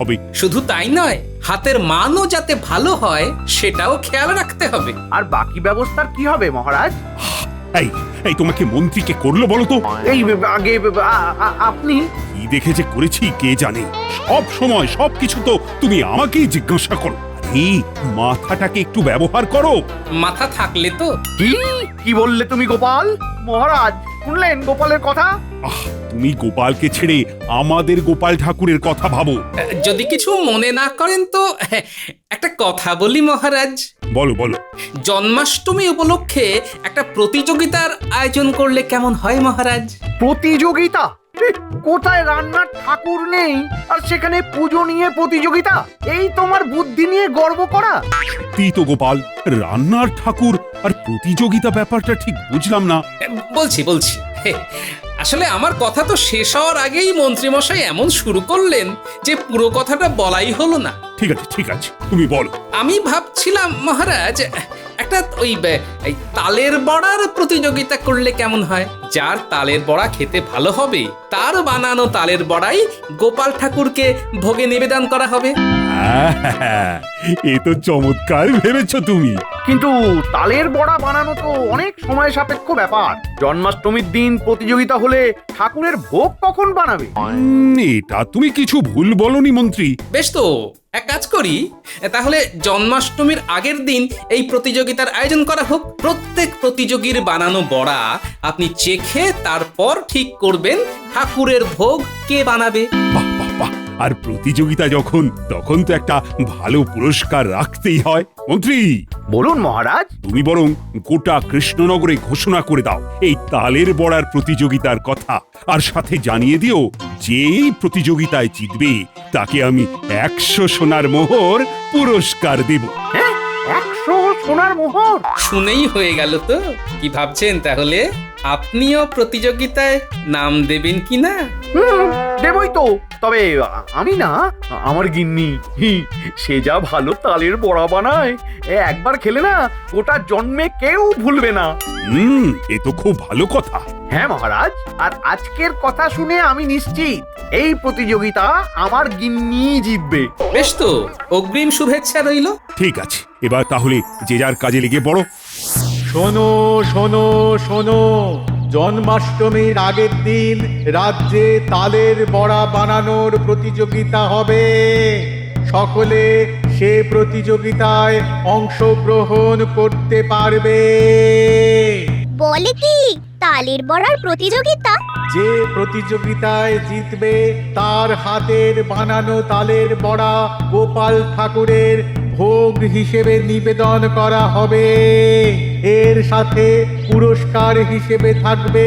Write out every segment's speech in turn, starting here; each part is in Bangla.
হবে। শুধু তাই নয়, হাতের মানও যাতে ভালো হয় সেটাও খেয়াল রাখতে হবে। আর বাকি ব্যবস্থার কি হবে মহারাজ? এই এই তোমাকে মন্ত্রীকে করলো বলো তো? এই আগে আপনি কি দেখে যে করেছি কে জানে। সব সময় সবকিছু তো তুমি আমাকেই জিজ্ঞাসা করো। এই মাথাটাকে একটু ব্যবহার করো। মাথা থাকলে তো। কি কি বললে তুমি গোপাল? মহারাজ শুনলেন গোপালের কথা? তুমি গোপালকে ছেড়ে আমাদের গোপাল ঠাকুরের কথা ভাবো। যদি কিছু মনে না করেন তো একটা কথা বলি মহারাজ। বলো বলো। জন্মাষ্টমী উপলক্ষে একটা প্রতিযোগিতার আয়োজন করলে কেমন হয় মহারাজ? প্রতিযোগিতা? কোথায় রান্নার ঠাকুর নেই আর সেখানে পুজো নিয়ে প্রতিযোগিতা? এই তোমার বুদ্ধি নিয়ে গর্ব করা? সত্যিই তো গোপাল, রান্নার ঠাকুর আর প্রতিযোগিতা ব্যাপারটা ঠিক বুঝলাম না। বলছি আসলে আমার কথা তো শেষ হওয়ার আগেই মন্ত্রীমশাই এমন শুরু করলেন যে পুরো কথাটা বলাই হলো না। ঠিক আছে তুমি বলো। আমি ভাবছিলাম মহারাজ একটা এই তালের বড়ার প্রতিযোগিতা করলে কেমন হয়? যার তালের বড়া খেতে ভালো হবে তার বানানো তালের বড়াই গোপাল ঠাকুরকে ভোগে নিবেদন করা হবে। এ তো চমৎকার ভেবেছো তুমি। কিন্তু তালের বড়া বানানো তো অনেক সময় সাপেক্ষ ব্যাপার। জন্মাষ্টমীর দিন প্রতিযোগিতা হলে ঠাকুরের ভোগ কখন বানাবে? এটা তুমি কিছু ভুল বলনি মন্ত্রী। বেশ তো, এক কাজ করি, তাহলে জন্মাষ্টমীর আগের দিন এই প্রতিযোগিতার আয়োজন করা হোক। প্রত্যেক প্রতিযোগীর বানানো বড়া আপনি চেখে তারপর ঠিক করবেন ঠাকুরের ভোগ কে বানাবে। বাহ বাহ বাহ। আর প্রতিযোগিতা যখন, তখন তো একটা ভালো পুরস্কার রাখতেই হয়। মন্ত্রী বলুন মহারাজ। তুমি বরং গোটা কৃষ্ণনগরে ঘোষণা করে দাও এই তালের বড়ার প্রতিযোগিতার কথা, আর সাথে জানিয়ে দিও যেই প্রতিযোগিতায় জিতবে তাকে আমি 100 সোনার মোহর পুরস্কার দেব। হ্যাঁ, 100 সোনার মোহর? শুনেই হয়ে গেল তো। কি ভাবছেন তাহলে, আপনিও প্রতিযোগিতায় নাম দেবেন কিনা? দেবই তো, তবে আমি না, আমার গিন্নি। সে যা ভালো তালের বড়া বানায়, একবার খেলে না ওটা জন্মে কেউ ভুলবে না। এ তো খুব ভালো কথা। হ্যাঁ মহারাজ, আর আজকের কথা শুনে আমি নিশ্চিত এই প্রতিযোগিতা আমার গিন্নি জিতবে। বেশ তো, অগ্রিম শুভেচ্ছা রইল। ঠিক আছে, এবার তাহলে যে যার কাজে লেগে পড়ো। শোনো শোনো শোনো, জন্মাষ্টমীর আগের দিন রাজ্যে তালের বড়া বানানোর প্রতিযোগিতা হবে। সকলে সে প্রতিযোগিতায় অংশগ্রহণ করতে পারবে। বলে কি তালের বড়ার প্রতিযোগিতা? যে প্রতিযোগিতায় জিতবে তার হাতের বানানো তালের বড়া গোপাল ঠাকুরের ভোগ হিসেবে নিবেদন করা হবে। এর সাথে পুরস্কার হিসেবে থাকবে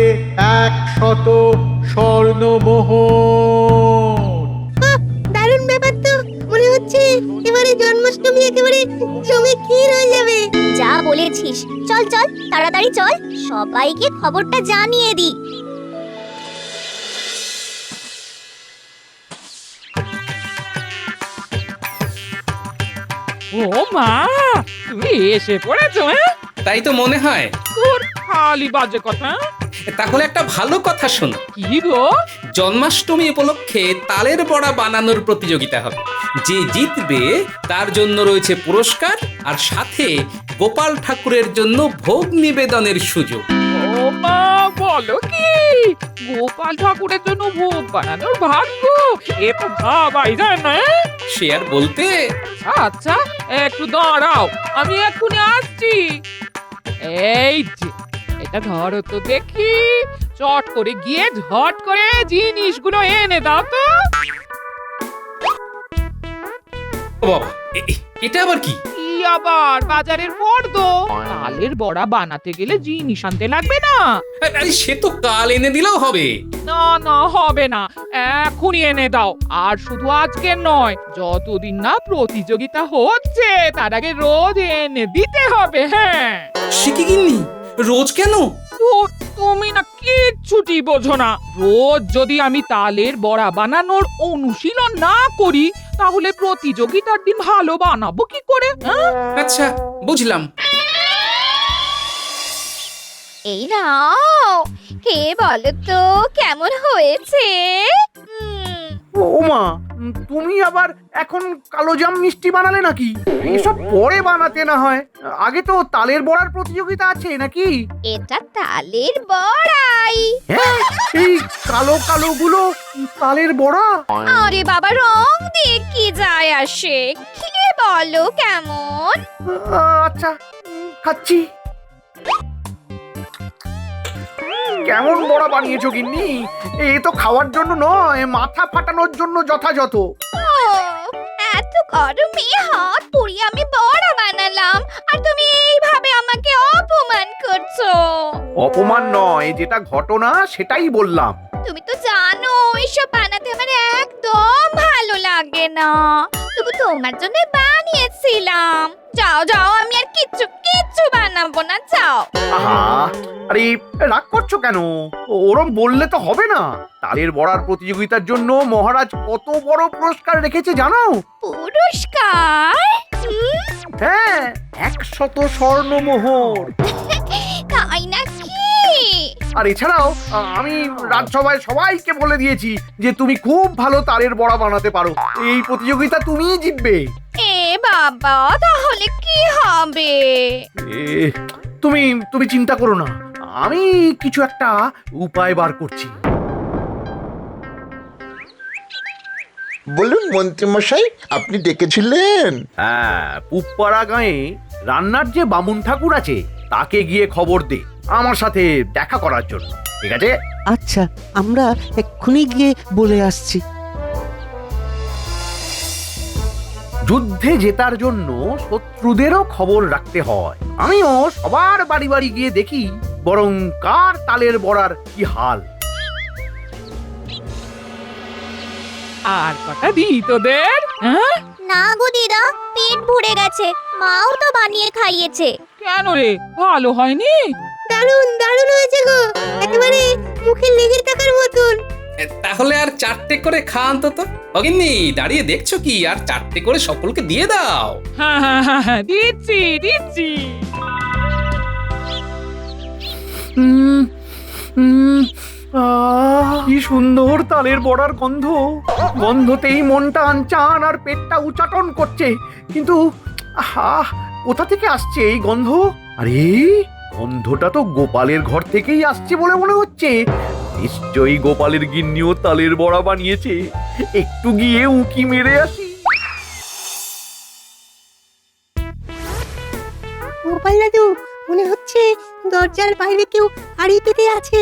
100 স্বর্ণমোহর। দারুণ ব্যাপার তো। মনে হচ্ছে এবারে জন্মাষ্টমী একেবারে জমে ক্ষীর হয়ে যাবে। যা বলেছিস, চল চল তাড়াতাড়ি চল, সবাইকে খবরটা জানিয়ে দি। ও মা, তুমি এসে পড়েছো? তাই তো মনে হয়। তোর খালি বাজে কথা। তাহলে একটা ভালো কথা শোনো। কি গো? জন্মাষ্টমী উপলক্ষে তালের বড়া বানানোর প্রতিযোগিতা হবে। যে জিতবে তার জন্য রয়েছে পুরস্কার, আর সাথে গোপাল ঠাকুরের জন্য ভোগ নিবেদনের সুযোগ। ও মা, বলো কি? গোপাল ঠাকুরের জন্য ভোগ বানানোর ভাগ্য, এ তো ভাবাই যায় না। সে আর বলতে। আচ্ছা, একটু দাঁড়াও, আমি এক্ষুনি আসছি। এই যে, এটা ধরো তো দেখি, চট করে গিয়ে ঝট করে জিনিসগুলো এনে দাও তো। ও বাবা, এটা আবার কি? কি আবার বাজারের ফর্দ? তালের বড়া বানাতে গেলে জিনিস আনতে লাগবে না? আরে সে তো কাল এনে দিলেও হবে। না না, হবে না, এখনই এনে দাও। আর শুধু আজকে নয়, যতদিন না প্রতিযোগিতা হচ্ছে তার আগে রোজ এনে দিতে হবে। হ্যাঁ। সে কি গিন্নি, রোজ কেন? তুমি না কিচ্ছুটি বোঝো না। রোজ যদি আমি তালের বড়া বানানোর অনুশীলন না করি, তাহলে প্রতিযোগিতার দিন ভালো বানাবো কি করে? আচ্ছা, বুঝলাম। এই নাও, কে বলো তো কেমন হয়েছে? ও মা, তুমি আবার এখন কালোজাম মিষ্টি বানালে নাকি? এসব পরে বানাতে না হয়, আগে তো তালের বড়ার প্রতিযোগিতা আছে নাকি? এটা তালের বড়াই। হ্যাঁ, এই কালো কালো গুলো তালের বড়া? আরে বাবা, রং দিয়ে কি যায় আসে? খেয়ে বলো কেমন। আচ্ছা, খাচ্ছি। কেমন বড়া বানিয়েছো গিন্নি? এ তো খাওয়ার জন্য নয়, মাথা ফাটানোর জন্য যথাযথ। ও, এত গরমে হাত পুড়িয়ে আমি বড়া বানালাম, আর তুমি এইভাবে আমাকে অপমান করছো। অপমান নয়, যেটা ঘটনা সেটাই বললাম। তুমি তো জানো এসব বানাতে আমার একদম ভালো লাগে না, তবু তোমার জন্য বানিয়েছিলাম। যাও যাও, আমি আর কিচ্ছু কিচ্ছু বানাবো না, যাও। আহা, আরে রাগ করছো কেন? ওরম বললে তো হবে না। তালের বড়ার প্রতিযোগিতার জন্য মহারাজ কত বড় পুরস্কার রেখেছে জানো? পুরস্কার? হ্যাঁ, 100 স্বর্ণমোহর। তাই নাকি? আর এছাড়াও আমি রাজসভায় সবাইকে বলে দিয়েছি যে তুমি খুব ভালো তালের বড়া বানাতে পারো। এই প্রতিযোগিতা তুমিই জিতবে। এ বাবা, তাহলে কি হবে? এ, তুমি তুমি চিন্তা করো না, আমি কিছু একটা উপায় বার করছি। বলুন মন্ত্রীমশাই, আপনি ডেকেছিলেন? হ্যাঁ, পুপ্পাড়া গাঁয়ে রান্নার যে বামুন ঠাকুর আছে তাকে গিয়ে খবর দে আমার সাথে দেখা করার জন্য, ঠিক আছে? আচ্ছা, আমরা এক্ষুনি গিয়ে বলে আসছি। যুদ্ধে জেতার জন্য শত্রুদেরও খবর রাখতে হয়। আমিও সবার বাড়ি বাড়ি গিয়ে দেখি বরং কার তালের বড়ার কি হাল। আর কটা দিই তোদের? হ্যাঁ, না গো দিদা, পেট ভরে গেছে, মাও তো বানিয়ে খাইয়েছে। কেন রে, ভালো হয়নি? দারুণ দারুণ হয়েছে গো, একেবারে মুখে লেগে থাকার মতন। তাহলে আর 4টে করে খা অন্তত। অগিন্নি, দাঁড়িয়ে দেখছো কি? আর 4টে করে সকলকে দিয়ে দাও। হ্যাঁ হ্যাঁ হ্যাঁ হ্যাঁ, দিচ্ছি দিচ্ছি। কি সুন্দর তালের বড়ার গন্ধ। গন্ধতেই মনটা আনচান আর পেটটা উচাটন করছে। কিন্তু আহা, কোথা থেকে আসছে এই গন্ধ? আরে, গন্ধটা তো গোপালের ঘর থেকেই আসছে বলে মনে হচ্ছে। নিশ্চয়ই গোপালের গিন্নিও তালের বড়া বানিয়েছে। একটু গিয়ে উঁকি মেরে আসি। গোপাল দাদু, মনে হচ্ছে দরজার বাইরে কেউ হাড়ি পেতে আছে।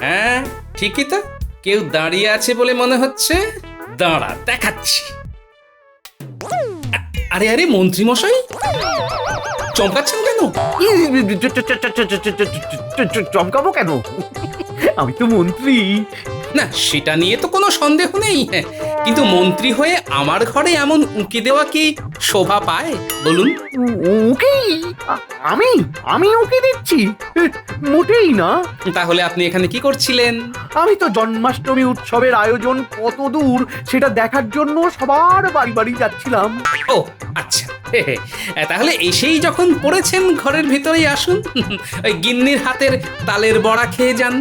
হ্যাঁ, ঠিকই তো, কেউ দাঁড়িয়ে আছে বলে মনে হচ্ছে। দাঁড়া, দেখাচ্ছি। আরে আরে, মন্ত্রী মশাই, চমকাচ্ছেন কেন? চমকাবো কেন? আমি তো মন্ত্রী। না, সেটা নিয়ে তো কোনো সন্দেহ নেই, কিন্তু মন্ত্রী হয়ে আমার ঘরে এমন উঁকি দেওয়া কি শোভা পায় বলুন? উকি? আমি আমি উকি দিচ্ছি? মোটেই না। তাহলে আপনি এখানে কি করছিলেন? আমি তো জন্মাষ্টমী উৎসবের আয়োজন কত দূর সেটা দেখার জন্য সবার বাড়ি বাড়ি যাচ্ছিলাম। ও আচ্ছা, তাহলে এসেই যখন পড়েছেন ঘরের ভিতরেই আসুন, ওই গিন্নির হাতের তালের বড়া খেয়ে যান।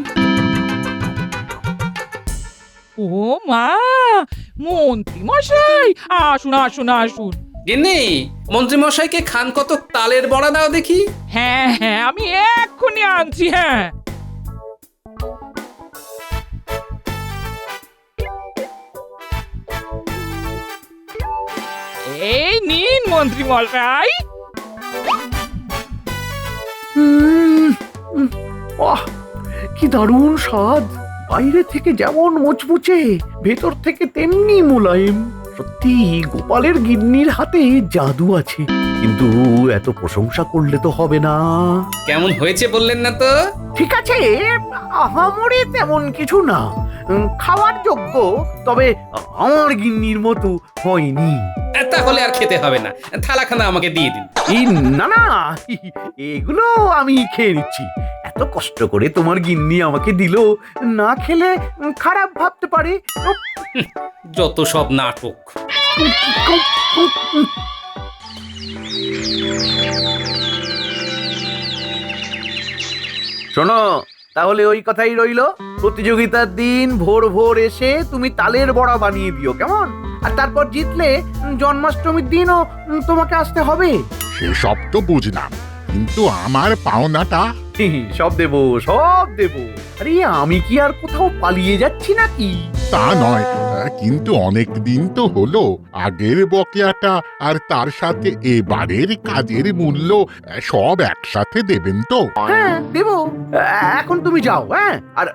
ও মা, মন্ত্রী মশাই, আসুন আসুন আসুন। গিন্নি, মন্ত্রী মশাইকে খান কত তালের বড়া দাও দেখি। হ্যাঁ হ্যাঁ, আমি এক্ষুনি আনছি। হ্যাঁ, এই নিন মন্ত্রী মশাই। বাহ, কি দারুণ স্বাদ! বাইরে থেকে যেমন মুচমুচে, ভেতর থেকে তেমনি মোলায়েম। সত্যি গোপালের গিন্নির হাতে জাদু আছে। কিন্তু এত প্রশংসা করলে তো হবে না। কেমন হয়েছে বললেন না তো? ঠিক আছে, আহামরি তেমন কিছু না, খাওয়ার যোগ্য। তবে আমার গিন্নির মতো হয়নি। তাহলে আর খেতে হবে না, থালাখানা আমাকে দিয়ে দিন। এই না না, এগুলো আমি খেয়ে নিচ্ছি। এত কষ্ট করে তোমার গিন্নি আমাকে দিল, না খেলে খারাপ ভাবতে পারে। যত সব নাটক। শোনো, তাহলে ওই কথাই রইলো, প্রতিযোগিতার দিন ভোর ভোর এসে তুমি তালের বড়া বানিয়ে দিও, কেমন? আর তারপর জিতলে জন্মাষ্টমীর দিনও তোমাকে আসতে হবে। সেসব তো বুঝলাম, কিন্তু আমার পাওনাটা? সব দেবো, সব দেবো। আরে আমি কি আর কোথাও পালিয়ে যাচ্ছি নাকি? তা নয়, কিন্তু অনেক দিন তো হলো। আগের বকেয়াটা আর তার সাথে এবারের কাজের মূল্য সব একসাথে দেবেন তো? হ্যাঁ দেবো। এখন তুমি যাও, হ্যাঁ? আর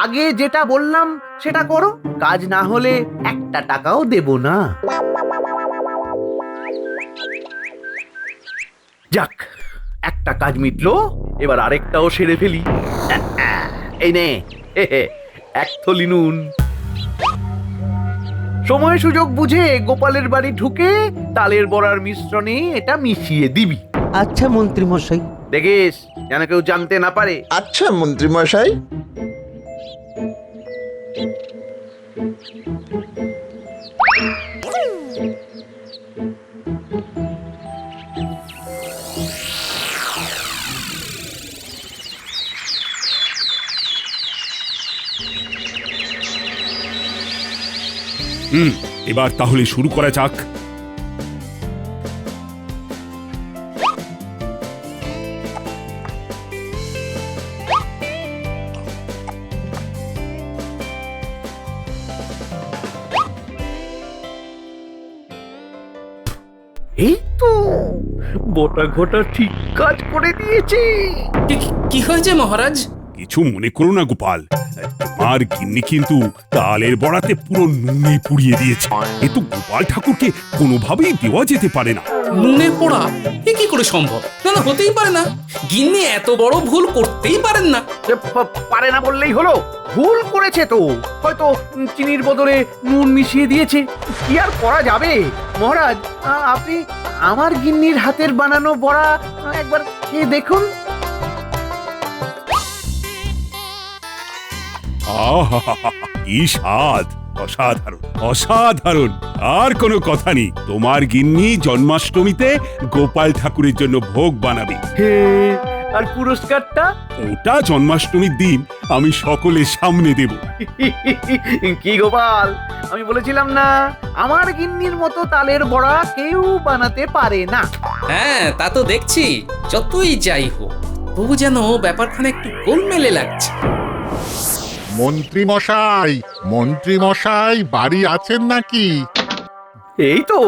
আগে যেটা বললাম সেটা করো, কাজ না হলে একটা টাকাও দেব না। যাক, একটা কাজ মিটলো, এবার আরেকটাও সেরে ফেলি। এই নে, এক থলি নুন। সময় সুযোগ বুঝে গোপালের বাড়ি ঢুকে তালের বড়ার মিশ্রণে এটা মিশিয়ে দিবি। আচ্ছা মন্ত্রী মশাই। দেখিস যেন কেউ জানতে না পারে। আচ্ছা মন্ত্রী মশাই। এবার তাহলে শুরু করা যাক। এই তো বটা ঘটা ঠিক কাজ করে দিয়েছে। কি হয়েছে মহারাজ? কিছু মনে করো না গোপাল, তোমার গিন্নি কিন্তু তালের বড়াতে পুরো নুনে পুড়িয়ে দিয়েছে। এ তো গোপাল ঠাকুরকে কোনোভাবেই দেওয়া যেতে পারে না। নুনে পোড়া? এ কি করে সম্ভব? না না, হতেই পারে না। গিন্নি এত বড় ভুল করতেই পারেন না। পারে না বললেই হলো, ভুল করেছে তো। হয়তো চিনির বদলে নুন মিশিয়ে দিয়েছে। কি আর করা যাবে মহারাজ? আপনি আমার গিন্নির হাতের বানানো বড়া একবার খেয়ে দেখুন। আহা, কি স্বাদ! অসাধারণ, অসাধারণ। আর কোনো কথা নেই, তোমার গিন্নি জন্মাষ্টমীতে গোপাল ঠাকুরের জন্য ভোগ বানাবে। হে, আর পুরস্কারটা? ওটা জন্মাষ্টমীর দিন আমি সকলের সামনে দেব। কি গোপাল, আমি বলেছিলাম না আমার গিন্নির মতো তালের বড়া কেউ বানাতে পারে না। হ্যাঁ, তা তো দেখছি। যতই যাই হোক, তবু যেন ব্যাপারখানে একটু গোলমেলে লাগছে। মন্ত্রী মশাই, মন্ত্রী মশাই বাড়ি আছেন নাকি? এই তো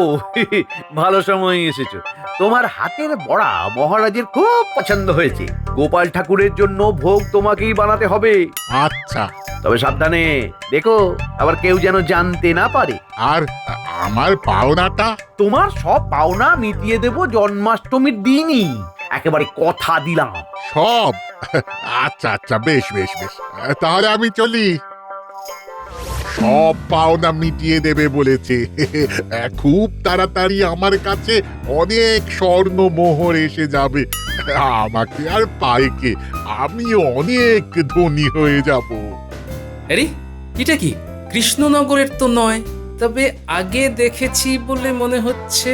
ভালো সময় এসেছো। তোমার হাতের বড়া মহারাজের খুব পছন্দ হয়েছে। গোপাল ঠাকুরের জন্য ভোগ তোমাকেই বানাতে হবে। আচ্ছা। তবে সাবধানে, দেখো আবার কেউ যেন জানতে না পারে। আর আমার পাওনাটা? তোমার সব পাওনা মিটিয়ে দেব জন্মাষ্টমীর দিনই, একেবারে কথা দিলাম। সব? আচ্ছা আচ্ছা, বেশ বেশ বেশ, তাহলে আমি চলি। সব পাওনা মিটিয়ে দেবে বলেছে। খুব তাড়াতাড়ি আমার কাছে অনেক স্বর্ণ মোহর এসে যাবে। আমাকে আর পায় কে? আমি অনেক ধনী হয়ে যাব। আরে এটা কি? কৃষ্ণনগরের তো নয়, তবে আগে দেখেছি বলে মনে হচ্ছে।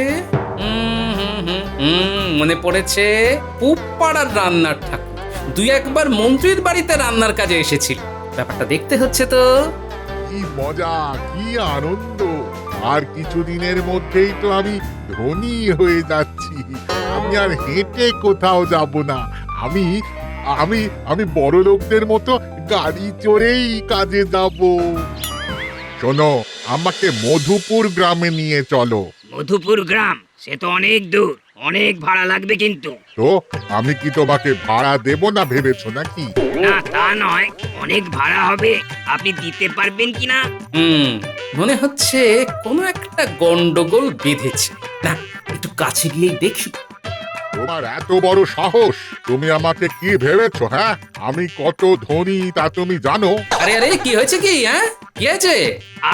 মনে পড়েছে, পুপাড়ার রান্নার ঠাকুর দুই একবার মন্ত্রীর বাড়িতে রান্নার কাজে এসেছিল। ব্যাপারটা দেখতে হচ্ছে তো। কি মজা, কি আনন্দ! আর কিছুদিনের মধ্যেই তো আমি ধনী হয়ে যাচ্ছি। আমি আর হেঁটে কোথাও যাব না। আমি আমি আমি বড় লোকদের মতো গাড়ি চড়েই কাজে যাব। শোনো, আমাকে মধুপুর গ্রামে নিয়ে চলো। মধুপুর গ্রাম? সে তো অনেক দূর, অনেক ভাড়া লাগবে কিন্তু। তো আমি কি তোমাকে ভাড়া দেব না ভেবেছো নাকি? না, তা নয়, অনেক ভাড়া হবে। আপনি দিতে পারবেন কিনা? মনে হচ্ছে কোনো একটা গন্ডগোল বেঁধেছে। না, একটু কাছে গিয়েই দেখি। তোমার এত বড় সাহস! তুমি আমাকে কি ভেবেছো? হ্যাঁ, আমি কত ধনী তা তুমি জানো? আরে আরে, কি হয়েছে কি? হ্যাঁ, কি হয়েছে?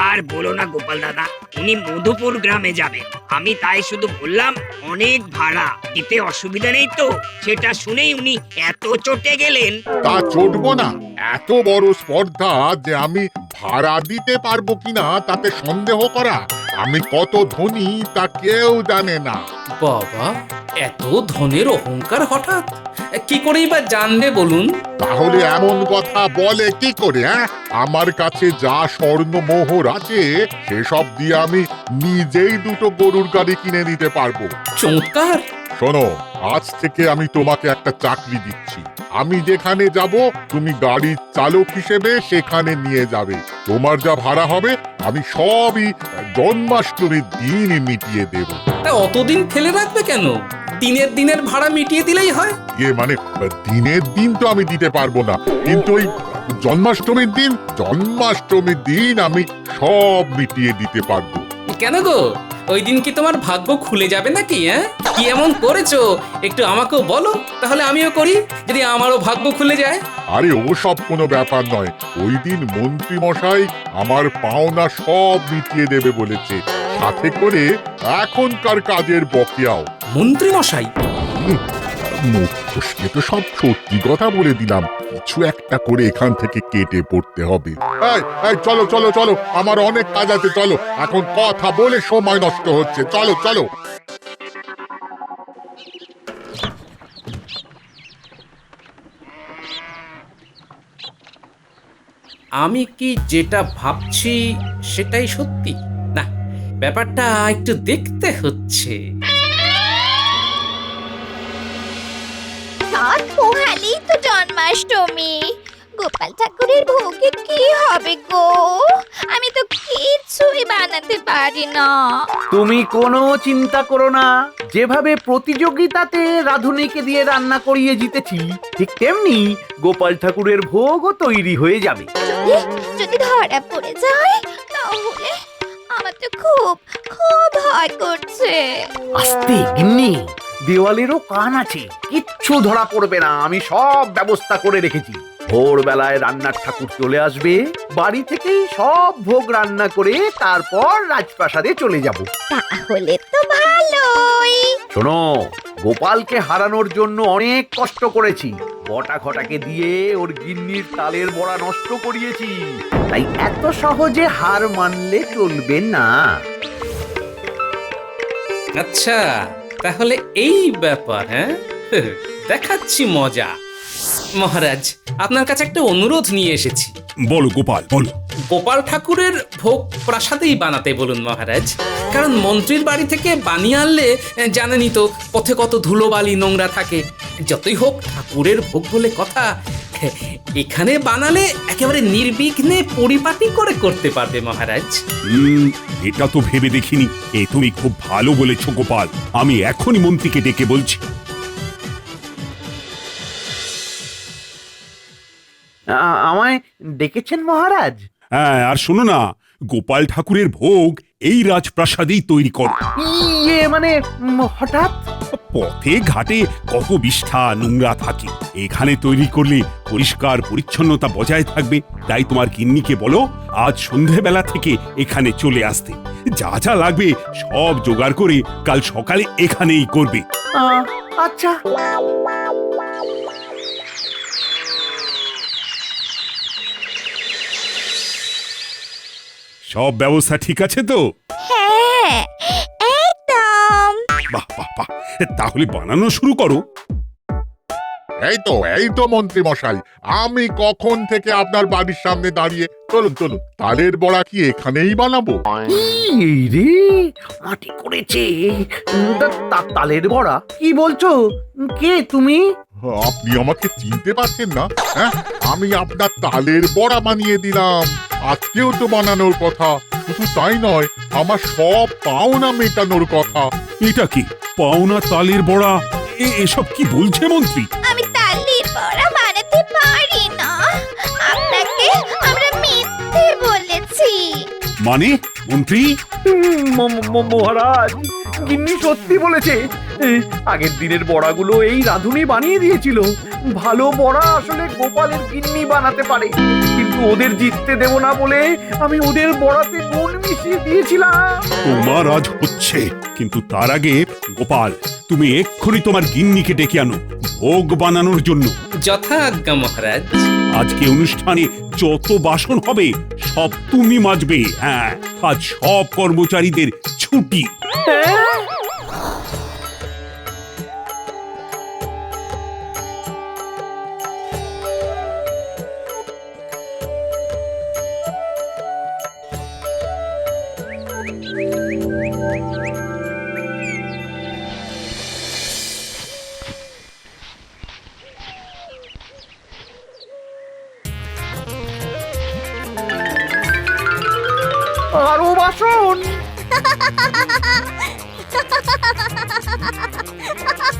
আর বলো না গোপাল দাদা, উনি মধুপুর গ্রামে যাবেন। আমি তাই শুধু বললাম অনেক ভাড়া, দিতে অসুবিধা নেই তো? সেটা শুনেই উনি এত চটে গেলেন। তা চটবো না? এত বড় স্পর্ধা যে আমি ভাড়া দিতে পারবো কিনা তাতে সন্দেহ করা? আমি কত ধনী তা কেউ জানে না। বাবা, এত ধনের অহংকার হঠাৎ? কি করেই বা জানবে বলুন? তাহলে এমন কথা বলে কি করে? হ্যাঁ, আমার কাছে যা স্বর্ণমোহর আছে সেসব দিয়ে আমি নিজেই দুটো গরুর গাড়ি কিনে নিতে পারবো। চমৎকার। শোনো, আজ থেকে আমি তোমাকে একটা চাকরি দিচ্ছি। আমি যেখানে যাব তুমি গাড়ির চালক হিসেবে সেখানে নিয়ে যাবে। তোমার যা ভাড়া হবে আমি সবই জন্মাষ্টমীর দিন মিটিয়ে দেব। তা অতদিন ফেলে রাখবে কেন? দিনের ভাড়া মিটিয়ে দিলেই হয়। মানে দিনের দিন তো আমি দিতে পারবো না, কিন্তু ওই জন্মাষ্টমীর দিন আমি সব মিটিয়ে দিতে পারবো। কেন গো, ওই দিন কি তোমার ভাগ্য খুলে যাবে নাকি? কি এমন করেছো একটু আমাকেও বলো, তাহলে আমিও করি, যদি আমারও ভাগ্য খুলে যায়। আরে ও সব কোনো ব্যাপার নয়, ওই দিন মন্ত্রী মশাই আমার পাওনা সব মিটিয়ে দেবে বলেছে, সাথে করে এখনকার কাজের বকেয়াও। মন্ত্রী মশাই? মুখ ফসকে তো সব সত্যি কথা বলে দিলাম, কিছু একটা করে এখান থেকে কেটে পড়তে হবে। এই চলো চলো চলো, আমার অনেক কাজ আছে, চলো, এখন কথা বলে সময় নষ্ট হচ্ছে, চলো চলো। আমি কি যেটা ভাবছি সেটাই সত্যি? না, ব্যাপারটা একটু দেখতে হচ্ছে। পোহালেই তো জন্মাষ্টমী, গোপাল ঠাকুরের ভোগে কি হবে গো? আমি তো কিছুই বানাতে পারি না। তুমি কোনো চিন্তা করো না, যেভাবে প্রতিযোগিতাতে রাধুনিকে দিয়ে রান্না করিয়ে জিতেছি ঠিক তেমনি গোপাল ঠাকুরের ভোগও তৈরি হয়ে যাবে। যদি ধরা পড়ে যায় তাহলে আমার তো খুব খুব ভয় করছে। আস্তে গিন্নি, দেওয়ালেরও কান আছে, কিচ্ছু ধরা পড়বে না, আমি সব ব্যবস্থা করে রেখেছি। ভোরবেলায় রান্নার ঠাকুর চলে আসবে, বাড়ি থেকেই সব ভোগ রান্না করে তারপর রাজপ্রাসাদে চলে যাব। তাহলে তো ভালোই। শোনো, গোপালকে হারানোর জন্য অনেক কষ্ট করেছি, বটা ঘটাকে দিয়ে ওর গিন্নির তালের বড়া নষ্ট করিয়েছি, তাই এত সহজে হার মানলে চলবে না। আচ্ছা, তাহলে এই ব্যাপার। দেখাচ্ছি মজা। মহারাজ, আপনার কাছে একটা অনুরোধ নিয়ে এসেছি। বলো গোপাল, বলো। গোপাল ঠাকুরের ভোগ প্রাসাদেই বানাতে বলুন মহারাজ, কারণ মন্ত্রীর বাড়ি থেকে বানিয়ে আনলে জানেনই তো পথে কত ধুলোবালি নোংরা থাকে। যতই হোক ঠাকুরের ভোগ বলে কথা, এখানে বানালে একেবারে নির্বিঘ্নে পরিপাটি করে করতে পারবে মহারাজ। এটা তো ভেবে দেখিনি। তুমি খুব ভালো বলেছো গোপাল, আমি এখনই মন্ত্রীকে ডেকে বলছি। আমায় ডেকেছেন মহারাজ? হ্যাঁ, আর শোনো না, গোপাল ঠাকুরের ভোগ এই রাজপ্রাসাদেই তৈরি কর। মানে হঠাৎ? পথে ঘাটে কত বিষ্ঠা নোংরা থাকে, এখানে তৈরি করলে পরিষ্কার পরিচ্ছন্নতা বজায় থাকবে। তাই তোমার গিন্নিকে বলো আজ সন্ধেবেলা থেকে এখানে চলে আসতে, যা যা লাগবে সব জোগাড় করে কাল সকালে এখানেই করবে। আচ্ছা। সব ব্যবস্থা ঠিক আছে তো? হ্যাঁ, একদম। বাহ বাহ বাহ, তাহলে বানানো শুরু করো। এই তো মন্ত্রী মশাই, আমি কখন থেকে আপনার বাড়ির সামনে দাঁড়িয়ে। চলুন চলুন, তালের বড়া কি এখানেই বানাবো? রে, মাটি করেছে তালের বড়া? কি বলছো? কে তুমি? আপনি আমাকে চিনতে পারছেন না? হ্যাঁ, আমি আপনার তালের বড়া বানিয়ে দিলাম, আজকেও তো বানানোর কথা। শুধু তাই নয়, আমার সব পাওনা মেটানোর কথা। এটা কি পাওনা তালের বড়া? এসব কি বলছে মন্ত্রী? আমি তালের বড়া বানাতে পারি না, আপনাকে আমরা মিথ্যে বলেছি। মানে মন্ত্রী? মহারাজ, গিন্নি সত্যি বলেছে। আগের দিনের বড়াগুলো এই রাধুনি বানিয়ে দিয়েছিল। ভালো বড়া আসলে গোপালের গিন্নি বানাতে পারে, কিন্তু ওদের জিততে দেব না বলে আমি ওদের বড়াতে নুন মিশিয়ে দিয়েছিলাম। তোমার আজ হচ্ছে, কিন্তু তার আগে গোপাল, তুমি এক্ষুনি তোমার গিন্নিকে ডেকে আনো ভোগ বানানোর জন্য। যথা আজ্ঞা মহারাজ। আজকে অনুষ্ঠানে যত বাসন হবে সব তুমি মাজবে। হ্যাঁ, আজ সব কর্মচারীদের ছুটি। আরো বাসন